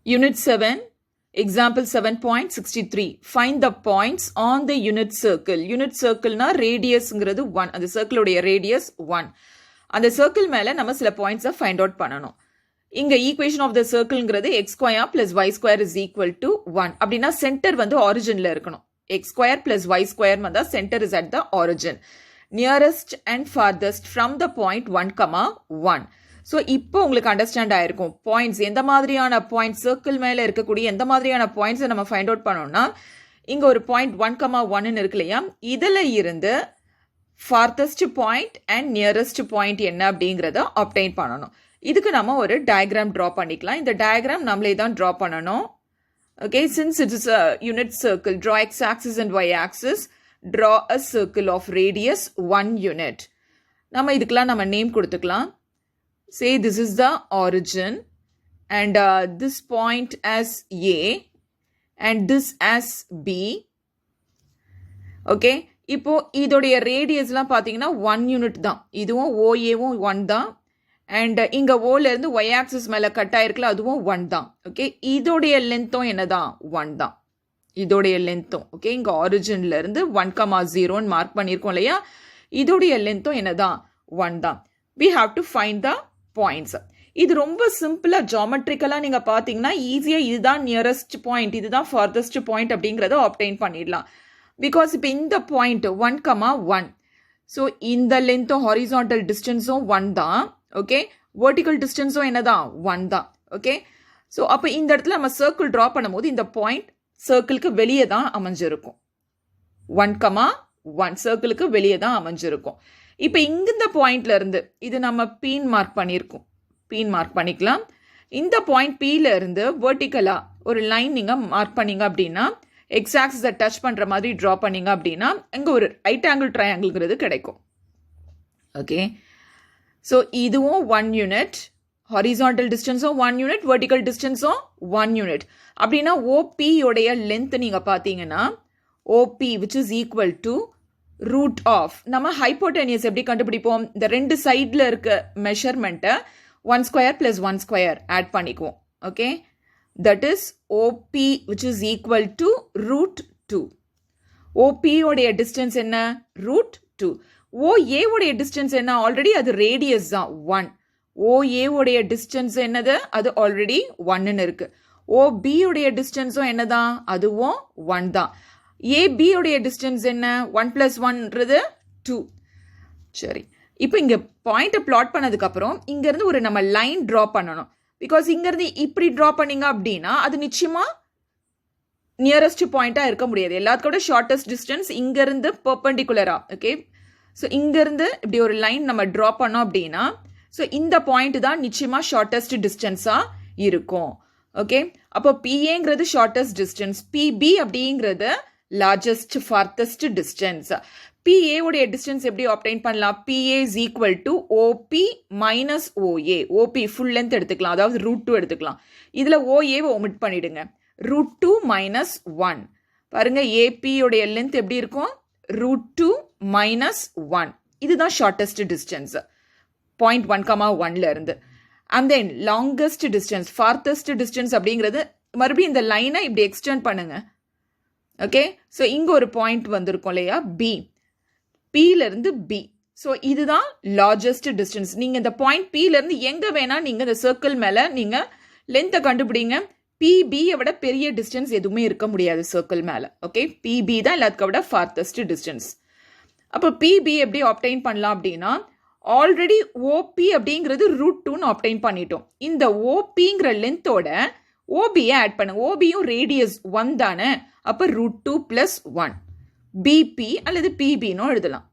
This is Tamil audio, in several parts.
Unit 7, example 7.63. Find the points on the unit circle. Unit circle na radius ங்கிறது 1. அந்த circle உடைய radius 1. அந்த circle மேல நம்ம சில points find out பண்ணணும். இங்க equation of the circle ங்கிறது x square plus y square is equal to 1. அப்படின்னா center வந்து originல இருக்கணும். x square plus y square வந்தா center is at the origin. Nearest and farthest from the point 1, 1. So இப்போ உங்களுக்கு அண்டர்ஸ்டாண்ட் ஆயிருக்கும் பாயிண்ட்ஸ் எந்த மாதிரியான பாயிண்ட் சர்க்கிள் மேலே இருக்கக்கூடிய எந்த மாதிரியான பாயிண்ட்ஸை நம்ம ஃபைண்ட் அவுட் பண்ணோம்னா இங்கே ஒரு பாயிண்ட் 1,1 இருக்கு இல்லையா இதில் இருந்து ஃபார்த்தஸ்ட் பாயிண்ட் அண்ட் நியரஸ்ட் பாயிண்ட் என்ன அப்படிங்கிறத அப்டைன் பண்ணணும். இதுக்கு நம்ம ஒரு டயக்ராம் ட்ரா பண்ணிக்கலாம். இந்த டயக்ராம் நம்மளே தான் ட்ரா பண்ணணும். Okay, since it's a unit circle, draw x axis and y axis, draw a circle of radius 1 unit. நம்ம இதுக்கெல்லாம் நம்ம நேம் கொடுத்துக்கலாம். Say this is the origin and this point as A and this as B. Okay, இப்போ இதோடைய ரேடியஸ்லாம் பார்த்தீங்கன்னா 1 யூனிட் தான். இதுவும் OAவும் 1 தான். அண்ட் இங்கே ஓல இருந்து ஒய் ஆக்சிஸ் மேலே கட் ஆயிருக்குல அதுவும் 1 தான். ஓகே, இதோடைய லென்த்தும் என்னதான் 1 தான். இதோடைய லென்த்தும் ஓகே இங்கே ஆரிஜின்ல இருந்து 1,0ன்னு மார்க் பண்ணியிருக்கோம் இல்லையா, இதோடைய லென்த்தும் என்னதான் 1 தான். We have to find the points. இது ரொம்ப சிம்பிளா ஜியோமெட்ரிக்கலா நீங்க பாத்தீங்கன்னா ஈஸியா இதுதான் நியரஸ்ட் பாயிண்ட் இதுதான் ஃபார்தஸ்ட் பாயிண்ட் அப்படிங்கறத ஆப்டைன் பண்ணிடலாம். பிகாஸ் இப்போ இந்த பாயிண்ட் 1,1 ஸோ இந்த லென்த்தும் ஹாரிசான்டல் டிஸ்டன்ஸும் 1 தான். ஓகே, வெர்டிக்கல் டிஸ்டன்ஸும் என்னதான் 1 தான். ஓகே, ஸோ அப்போ இந்த இடத்துல நம்ம சர்க்கிள் ட்ரா பண்ணும்போது இந்த பாயிண்ட் சர்க்கிளுக்கு வெளியே தான் அமைஞ்சிருக்கும். 1,1 சர்க்கிளுக்கு வெளியே தான் அமைஞ்சிருக்கும். இப்போ இங்க இந்த பாயிண்ட்ல இருந்து இது நம்ம பீன் மார்க் பண்ணியிருக்கோம், பீன் மார்க் பண்ணிக்கலாம். இந்த பாயிண்ட் பீல இருந்து வெர்டிக்கலா ஒரு லைன் நீங்க மார்க் பண்ணீங்க அப்படின்னா எக்ஸ் ஆக்சிஸை டச் பண்ற மாதிரி ட்ரா பண்ணீங்க அப்படின்னா இங்க ஒரு ரைட் ஆங்கிள் ட்ரையாங்கிள்ங்கிறது கிடைக்கும். ஓகே, ஸோ இதுவும் 1 யூனிட், ஹாரிசான்டல் டிஸ்டன்ஸும் 1 யூனிட், வெர்டிக்கல் டிஸ்டன்ஸும் 1 யூனிட். அப்படின்னா ஓபி உடைய லென்த் நீங்க பாத்தீங்கன்னா OB which is equal to root of நம்ம ஹைப்போடெனியஸ் எப்படி கண்டுபிடிப்போம், இந்த ரெண்டு சைட்ல இருக்க மெஷர்மெண்ட்டை 1 ஸ்கொயர் பிளஸ் 1 ஸ்கொயர் ஆட் பண்ணிக்குவோம். Okay, that is OB which is equal to root 2. OB உடைய டிஸ்டன்ஸ் என்ன ரூட் 2. ஓஏ உடைய டிஸ்டன்ஸ் என்ன ஆல்ரெடி அது ரேடியஸ் தான் 1. ஓஏ உடைய டிஸ்டன்ஸ் என்னது அது ஆல்ரெடி 1ன்னு இருக்கு. ஓபி உடைய டிஸ்டன்ஸும் என்னதான் அதுவும் 1 தான். ஏபி உடைய டிஸ்டன்ஸ் என்ன 1 + 1ன்றது 2. சரி, இப்போ இங்க பாயிண்ட்டை பிளாட் பண்ணதுக்கு அப்புறம் இங்க இருந்து ஒரு நம்ம லைன் டிரா பண்ணணும். பிகாஸ் இங்க இருந்து இப்படி டிரா பண்ணீங்க அப்படின்னா அது நிச்சயமா நியரஸ்ட் பாயிண்டா இருக்க முடியாது. எல்லாத்துக்கூட ஷார்டஸ்ட் டிஸ்டன்ஸ் இங்க இருந்து பெர்பெண்டிகுலரா. ஓகே, ஸோ இங்க இருந்து இப்படி ஒரு லைன் நம்ம டிரா பண்ணோம் அப்படின்னா ஸோ இந்த பாயிண்ட் தான் நிச்சயமா ஷார்டஸ்ட் டிஸ்டன்ஸா இருக்கும். ஓகே, அப்போ பிஏங்கிறது ஷார்டஸ்ட் டிஸ்டன்ஸ், பிபி அப்படிங்கிறது லார்ஜஸ்ட் ஃபார்த்தஸ்ட் டிஸ்டன்ஸ். பிஏ உடைய டிஸ்டன்ஸ் எப்படி ஆப்டைன் பண்ணலாம், PA is equal to OB minus OA. OB full length எடுத்துக்கலாம், அதாவது ரூட் 2 எடுத்துக்கலாம். இதுல ஓஏவை ஒமிட் பண்ணிடுங்க. ரூட் 2 மைனஸ் 1 பாருங்க, ஏபி உடைய லென்த் எப்படி இருக்கும் ரூட் 2 மைனஸ் 1. இதுதான் ஷார்டஸ்ட் டிஸ்டன்ஸ் பாயிண்ட் 1,1ல இருந்து. And then longest distance farthest distance அப்படிங்கிறது மறுபடியும் இந்த லைனை இப்படி எக்ஸ்டெண்ட் பண்ணுங்க. ஓகே, ஸோ இங்க ஒரு பாயிண்ட் வந்திருக்கும் இல்லையா பி, பில இருந்து பி. ஸோ இதுதான் லார்ஜஸ்ட் டிஸ்டன்ஸ். நீங்க இந்த பாயிண்ட் பில இருந்து எங்க வேணா நீங்க இந்த சர்க்கிள் மேல நீங்க லென்த்தை கண்டுபிடிங்க. பிபியை விட பெரிய டிஸ்டன்ஸ் எதுவுமே இருக்க முடியாது சர்க்கிள் மேல. ஓகே, பிபி தான் எல்லாத்துக்க விட ஃபார்த்தஸ்ட் டிஸ்டன்ஸ். அப்போ பிபி எப்படி ஆப்டைன் பண்ணலாம் அப்படின்னா ஆல்ரெடி ஓபி அப்படிங்கிறது ரூட் 2ன்னு ஆப்டைன் பண்ணிட்டோம். இந்த ஓபிங்கிற லென்த்தோட ஓபியை ஆட் பண்ணுங்க. ஓபியும் ரேடியஸ் 1 தானே, அப்போ ரூட் 2 + 1 பிபி அல்லது பிபின்னு எழுதலாம்.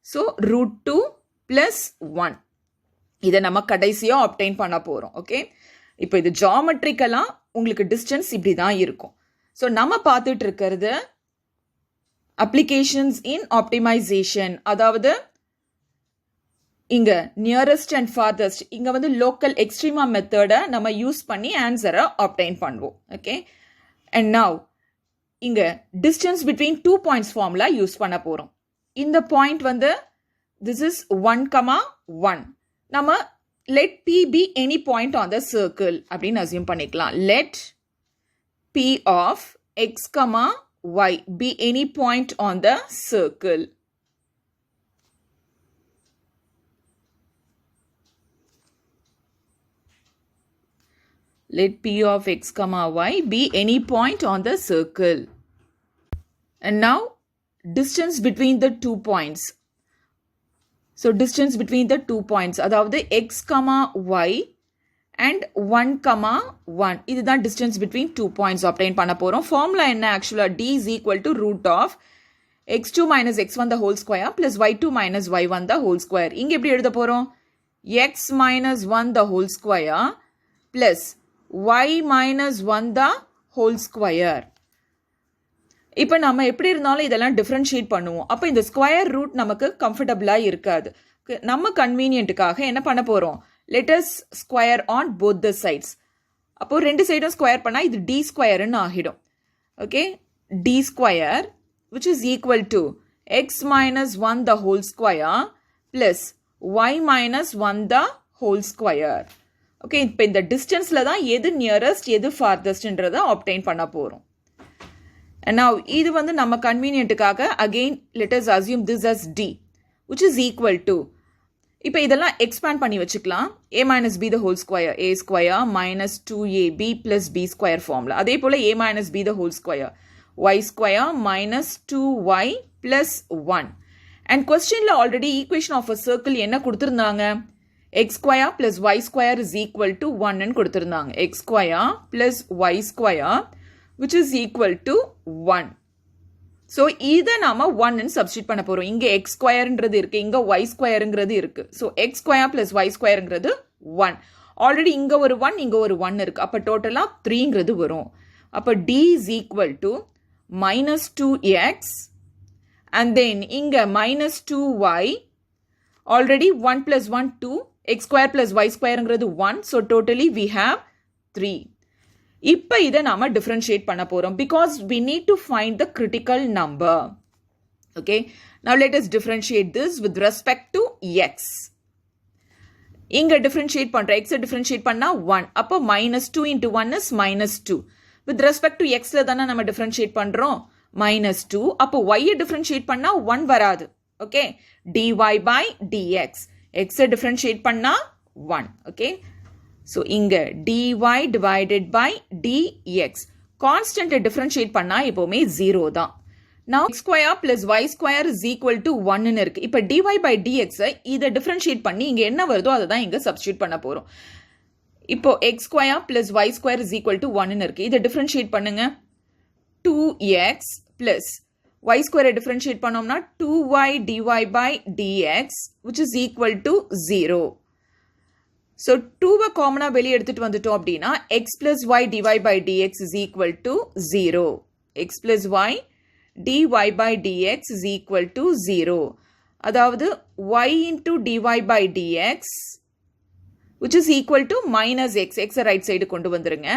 ஸோ ரூட் 2 + 1 இதை நம்ம கடைசியா ஆப்டைன் பண்ண போறோம். ஓகே, இப்போ இது ஜியோமெட்ரிக்கலா உங்களுக்கு டிஸ்டன்ஸ் இப்படி தான் இருக்கும். ஸோ நம்ம பார்த்துட்டு இருக்கிறது அப்ளிகேஷன்ஸ் இன் ஆப்டிமைசேஷன், அதாவது இங்க நியரஸ்ட் அண்ட் ஃபார்தஸ்ட் இங்க வந்து லோக்கல் எக்ஸ்ட்ரீமா மெத்தடை நம்ம யூஸ் பண்ணி ஆன்சரை ஆப்டைன் பண்ணுவோம். ஓகே, அண்ட் நவ் இங்க distance between 2 points formula use பண்ண போறோம். இந்த பாயிண்ட் வந்து திஸ் இஸ் 1,1. நம்ம let P be any point on the circle அப்படின்னு assume பண்ணிக்கலாம். Let P of x, y be any point on the circle. Let P of x, y be any point on the circle. And now, distance between the 2 points. So, distance between the 2 points. அதாவது x, y and 1, 1. இதுதான் distance between 2 points obtain பண்ண போறோம். Formula என்ன actually? D is equal to root of x2 minus x1 the whole square plus y2 minus y1 the whole square. இங்க எப்படி எழுத போறோம்? x minus 1 the whole square plus y minus 1 the whole square. இப்போ நம்ம எப்படி இருந்தாலும் இதெல்லாம் டிஃபரன்ஷியேட் பண்ணுவோம். அப்போ இந்த ஸ்கொயர் ரூட் நமக்கு கம்ஃபர்டபுளாக இருக்காது. நம்ம கன்வீனியன்ட்டுக்காக என்ன பண்ண போகிறோம்? Let us square on both the sides. அப்போது ரெண்டு சைடும் ஸ்கொயர் பண்ணால் இது டி ஸ்கொயர்னு ஆகிடும். Okay, d square which is equal to x minus 1 the whole square plus y minus 1 the whole square. Okay, இப்போ இந்த டிஸ்டன்ஸில் தான் எது நியரஸ்ட் எது ஃபார்தஸ்ட்ன்றதை ஆப்டைன் பண்ண போகிறோம். And now, இது வந்து நம்ம கன்வீனியன்ட்டுக்காக again let us assume this as d which is equal to, இப்போ இதெல்லாம் எக்ஸ்பேண்ட் பண்ணி வச்சுக்கலாம். a minus b the whole square, a square minus 2ab plus b square formula. அதே போல a minus b the whole square, y square minus 2y plus 1. And questionல already equation of a circle என்ன கொடுத்திருந்தாங்க? x square plus y square is equal to 1 ன்னு கொடுத்திருந்தாங்க. x square plus y square which is equal to 1. So, இதை நாம 1 ன்னு சப்ஸ்டிட் பண்ண போறோம். இங்க x ஸ்கொயர்ன்றது இருக்கு, இங்க y ஸ்கொயர்ங்கிறது இருக்கு. So, x square plus y ஸ்கொயர்ங்கிறது 1. Already இங்க ஒரு 1, இங்க ஒரு 1 இருக்கு. அப்ப டோட்டலா 3ங்கிறது வரும். அப்ப d is equal to minus 2x and then இங்க minus 2y. Already 1 plus 1 2, x square plus y ஸ்கொயர்ங்கிறது 1. So, totally we have 3. இப்போ இதை நாம டிஃபரன்ஷியேட் பண்ண போறோம் because we need to find the critical number. Okay, now let us differentiate this with respect to x. இங்க டிஃபரன்ஷியேட் பண்ற x டிஃபரன்ஷியேட் பண்ணா 1. அப்போ minus 2 into 1 is minus 2. With respect to x ல தானே நம்ம டிஃபரன்ஷியேட் பண்றோம், minus 2. அப்போ y டிஃபரன்ஷியேட் பண்ணா 1 வராது. Okay, dy by dx. x differentiate பண்ணா 1. Okay, so இங்க dy divided by dx. Constant differentiate பண்ணா எப்பவுமே 0 தான். Now x square plus y square is equal to 1 ன்னு இருக்கு. இப்போ dy by dx இதை differentiate பண்ணி இங்க என்ன வருதோ அதை தான் இங்க substitute பண்ண போறோம். இப்போ x square plus y square is equal to 1 ன்னு இருக்கு. இதை differentiate பண்ணுங்க. 2x plus y square differentiate பண்ணோம்னா 2y dy by dx which is equal to 0. So, 2 காமனா வெளியே எடுத்துட்டு வந்துட்டோம் அப்படின்னா x plus y dy by dx is equal to 0. x plus y dy by dx is equal to 0. அதாவது y into dy by dx which is equal to minus x. x right side கொண்டு வந்துருங்க.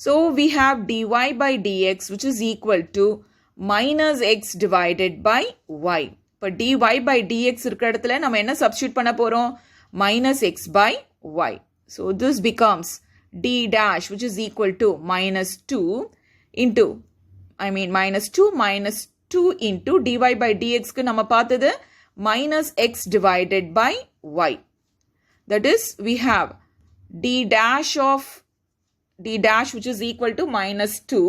So, we have dy by dx which is equal to minus x divided by y. இப்போ dy by dx இருக்கிற இடத்துல நம்ம என்ன சப்ஸ்டியூட் பண்ண போறோம்? Minus x by y. So, this becomes d dash which is equal to minus 2 into, minus 2 into dy by dx க்கு நம்ம பார்த்தது minus x divided by y. That is, we have d dash which is equal to minus 2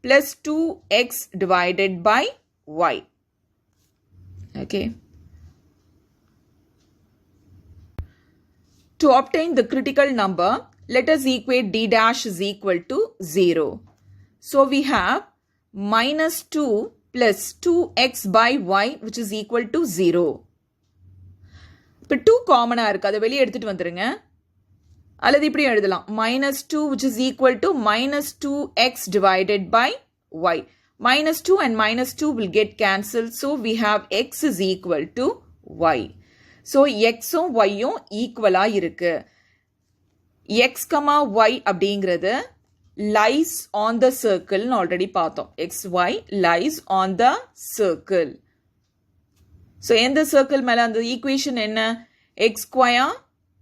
plus 2x divided by y. Okay. To obtain the critical number, let us equate d dash is equal to 0. So, we have minus 2 plus 2x by y which is equal to 0. இப்போ 2 காமனாக இருக்குது, அதை வெளியே எடுத்துகிட்டு வந்துடுங்க. அல்லது இப்படி எழுதலாம், minus 2 which is equal to minus 2x divided by y. Minus 2 and minus 2 will get cancelled. So, we have x is equal to y. So, xம் yம் ஈக்குவலா இருக்கு. x, y அப்படிங்கிறது lies on the circle ன்னு ஆல்ரெடி பார்த்தோம். xy lies on the circle. So, எந்த circle மேல அந்த ஈக்குவேஷன் என்ன? x square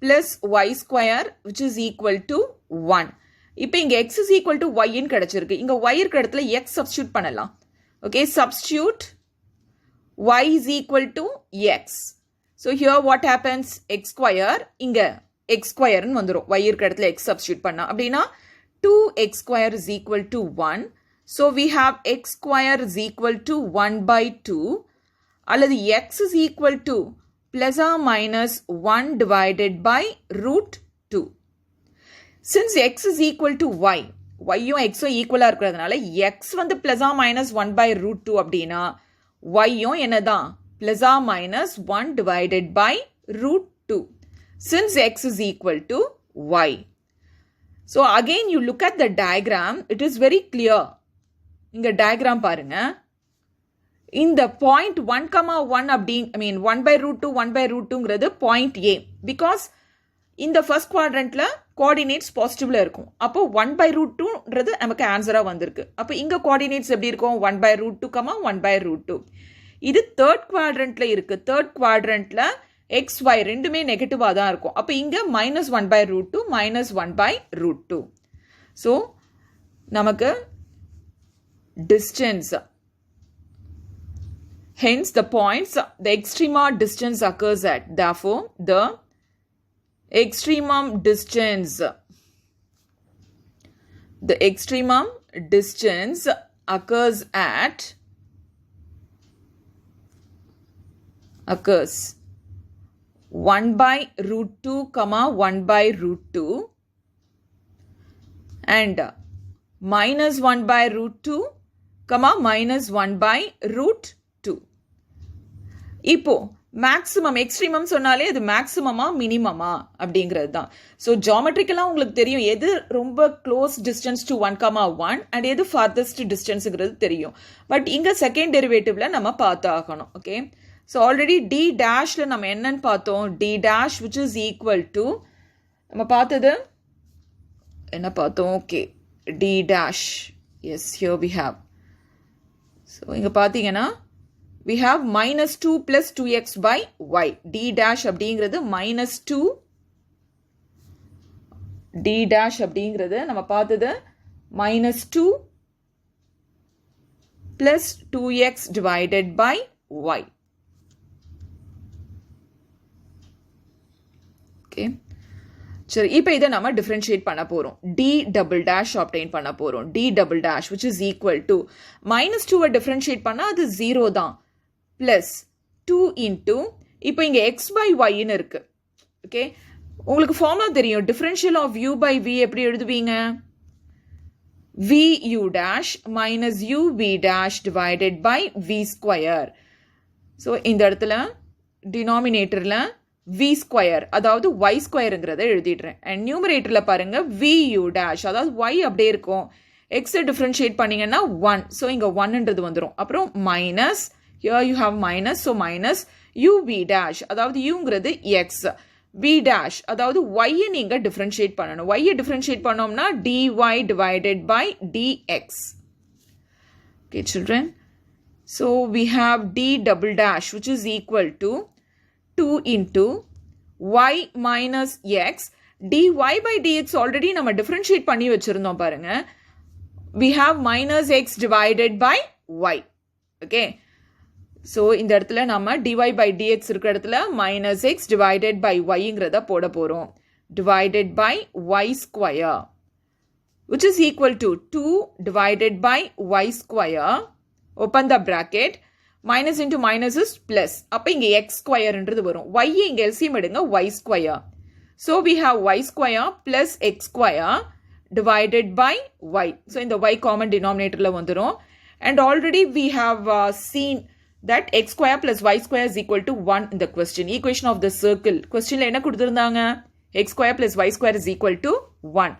plus y square which is equal to 1. இப்போ இங்க x is equal to y ன்னு கிடைச்சிருக்கு. இங்க y இருக்க இடத்துல x substitute பண்ணலாம். Okay, substitute y is equal to x. So here what happens? X square இங்க x square ன்னு வந்துரும். y இருக்க இடத்துல x substitute பண்ணா. அப்படினா 2x square is equal to 1. So we have x square is equal to 1 by 2. அல்லது x is equal to plus or minus 1 divided by root 2. Since x is equal to y, y-யும் x-ம் ஈக்குவலா இருக்கிறதுனால x வந்து plus or minus 1 by root 2 அப்படின்னா y-யும் என்னதான் plus or minus 1 divided by root 2. Since x is equal to y. So again you look at the diagram, it is very clear. இங்க diagram பாருங்க. இந்த point 1, அப்படி I mean 1 by root 2, 1 by root 2ங்கிறது point A. Because இந்த first quadrantல coordinates positive இருக்கும். அப்போ 1 by root 2ன்றது நமக்கு ஆன்சரா வந்திருக்கு. அப்போ இங்க coordinates எப்படி இருக்கும்? 1 by root 2, 1 by root 2. இது third quadrantல இருக்கு. third quadrantல x, y ரெண்டுமே நெகட்டிவா தான் இருக்கும். அப்போ இங்க minus 1 by root 2, minus 1 by root 2. So நமக்கு distance. Hence the points, the extrema distance occurs at. Therefore, the extremum distance occurs 1 by root 2, 1 by root 2 and minus 1 by root 2, minus 1 by root 2. இப்போ மேக்ஸிமம் எக்ஸ்ட்ரீமம் சொன்னாலே அது மேக்ஸிமமா மினிமமா அப்படிங்கிறது தான். ஸோ ஜாமெட்ரிக்கலாக உங்களுக்கு தெரியும் எது ரொம்ப க்ளோஸ் டிஸ்டன்ஸ் டு 1, அண்ட் எது ஃபார்தஸ்ட் டிஸ்டன்ஸுங்கிறது தெரியும். பட் இங்கே செகண்ட் டெரிவேட்டிவ்ல நம்ம பார்த்து ஆகணும். ஓகே, ஸோ ஆல்ரெடி டி டேஷ்ல நம்ம என்னன்னு பார்த்தோம்? D dash which is equal to நம்ம பார்த்தது என்ன பார்த்தோம்? Okay, d dash, yes, here we have. So இங்கே பார்த்தீங்கன்னா we have minus 2 plus 2x by y. d dash அப்படிங்கிறது minus 2. d dash அப்படிங்கிறது நம்ம பார்த்தது minus 2 plus 2x divided by y. Okay. சரி, இப்போ இதை நம்ம டிஃபரன்ஷியேட் பண்ண போறோம். d double dash obtain பண்ண போறோம். d double dash which is equal to minus 2 differentiate பண்ணா அது 0 தான். plus 2 into இப்போ இங்க x by y ன்னு இருக்கு. ஓகே, உங்களுக்கு ஃபார்முலா தெரியும். Differential of u by v எப்படி எழுதுவீங்க? v u dash minus u v dash divided by v square. So இந்த இடத்துல டினாமினேட்டர்ல v ஸ்கொயர் அதாவது y ஸ்கொயருங்கிறத எழுதிடுறேன். அண்ட் நியூமரேட்டர்ல பாருங்க v u dash அதாவது y அப்படியே இருக்கும். x டிஃபரன்ஷியேட் பண்ணீங்கன்னா 1. ஸோ இங்க 1ன்றது வந்துடும். அப்புறம் minus, here you have minus, so minus u v dash அதாவது uங்கிறது x, v dash அதாவது y நீங்க டிஃபரன்ஷியேட் பண்ணணும். y டிஃபரன்ஷியேட் பண்ணோம்னா dy divided by dx. Okay children, so we have d double dash which is equal to 2 into y minus x. dy by dx already நம்ம டிஃபரன்ஷியேட் பண்ணி வச்சிருந்தோம் பாருங்க. we have minus x divided by y. Okay, so இந்த இடத்துல நம்ம dy by dx இருக்கிற இடத்துல minus x divided by yங்கிறத போட போகிறோம். divided by y square which is equal to 2 divided by y square, open the bracket, minus into minus is plus. அப்போ இங்கே x squareன்றது வரும். y இங்கே LCM எடுங்க, y square. So we have y square plus x square divided by y. So இந்த y common denominatorல வந்துரும். And already we have seen that x square plus y square is equal to 1 in the question. Equation of the circle. Questionல என்ன கொடுத்திருந்தாங்க? x square plus y square is equal to 1.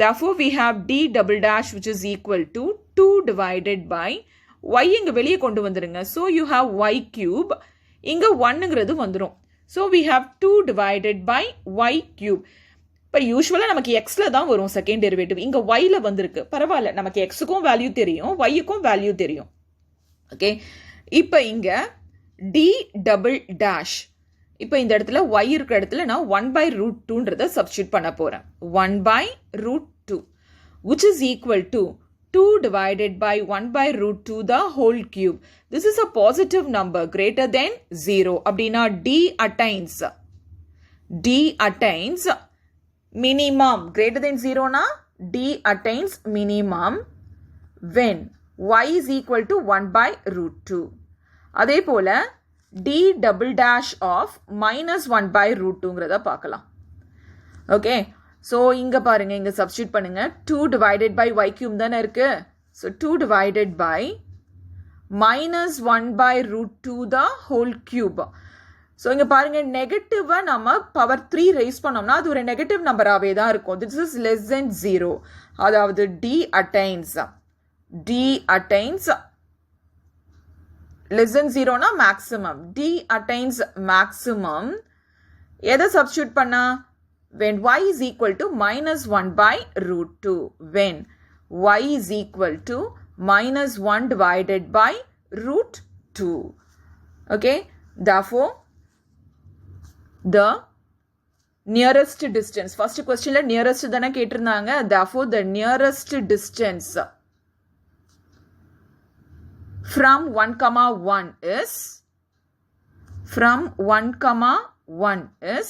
Therefore, we have d double dash which is equal to 2 divided by y இங்க வெளியே கொண்டு வந்துருங்க. So, you have y cube. இங்க 1ங்கிறது வந்துரும். So, we have 2 divided by y cube. இப்போ யூஸ்வலாக நமக்கு எக்ஸில் தான் வரும் செகண்ட் டெரிவேட்டிவ். இங்கே ஒய்ல வந்திருக்கு. பரவாயில்ல, நமக்கு எக்ஸுக்கும் வேல்யூ தெரியும், ஒய்யுக்கும் வேல்யூ தெரியும். ஓகே, இப்போ இங்கே டி டபுள் டேஷ் இப்போ இந்த இடத்துல y இருக்கிற இடத்துல நான் 1/√2ன்றதை சப்ஸ்டியூட் பண்ண போகிறேன். 1/√2 which is equal to 2 divided by 1/√2 the whole cube. This is a positive number greater than 0. அப்படின்னா D attains minimum. Greater than 0 na D attains minimum when y is equal to 1/√2. அதே போல D double dash of minus 1/√2ங்கிறத பார்க்கலாம். ஓகே, ஸோ இங்கே பாருங்க, இங்கே சப்ஸ்டியூட் பண்ணுங்க. 2 divided by y cube தானே இருக்கு. So 2 divided by minus 1/√2 the whole cube. So இங்கே பாருங்க, நெகட்டிவை நம்ம பவர் 3 ரைஸ் பண்ணோம்னா அது ஒரு நெகட்டிவ் நம்பராகவே தான் இருக்கும். This is less than 0. அதாவது D attains less than 0 na maximum. D attains maximum. எதை சப்ஸ்டியூட் பண்ணா? when y is equal to minus 1/√2. when y is equal to minus 1 divided by √2. Okay, therefore the nearest distance, first question la nearest தானே கேட்டிருந்தாங்க. therefore the nearest distance from 1, 1 is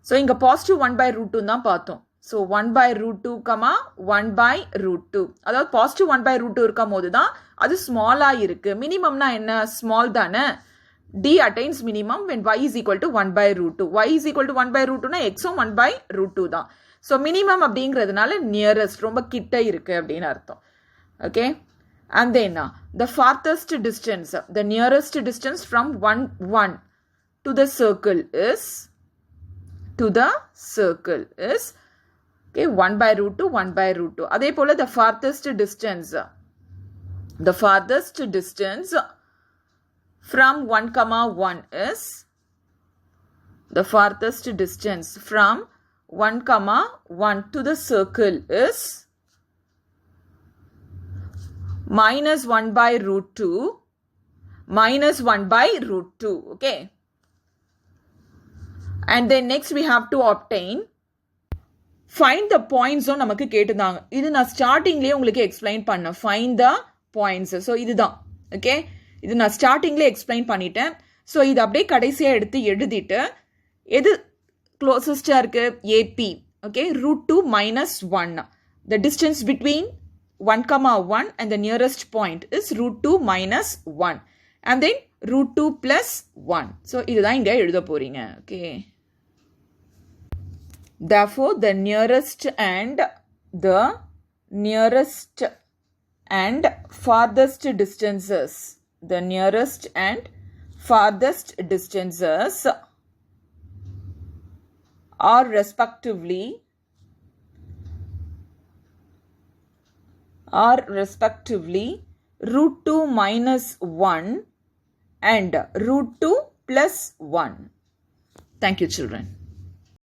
so இங்க positive 1/√2 தான் பார்த்தோம். so 1/√2, 1/√2. அதாவது positive 1/√2 இருக்கும் போது தான் அது ஸ்மாலா இருக்கு. மினிமம்னா என்ன? ஸ்மால் தானே. D attains minimum when y is equal to 1/√2. y is equal to 1/√2னா xம் 1/√2 தான். so minimum அப்படிங்கிறதுனால nearest, ரொம்ப கிட்ட இருக்கு அப்படின்னு அர்த்தம். Okay, and then the farthest distance, the nearest distance from 1 to the circle is okay 1/√2, 1/√2. அதே போல the farthest distance from 1, 1 is the farthest distance from 1, 1 to the circle is minus 1/√2. Okay, and then next we have to obtain find the points. நமக்கு கேட்டிருந்தாங்க. இது நான் ஸ்டார்டிங்லேயே உங்களுக்கு எக்ஸ்பிளைன் பண்ணேன். find the points. ஸோ இதுதான். ஓகே, இது நான் ஸ்டார்டிங்லேயே எக்ஸ்பிளைன் பண்ணிட்டேன். ஸோ இது அப்படியே கடைசியாக எடுத்து எழுதிட்டு எது க்ளோசஸ்டாக இருக்கு? AP. Okay, √2 minus 1. the distance between 1, 1 and the nearest point is √2 minus 1 and then √2 plus 1. so இதுதான் இங்க எழுத போறீங்க. Okay, therefore the nearest and farthest distances are respectively √2 minus 1 and √2 plus 1. Thank you, children.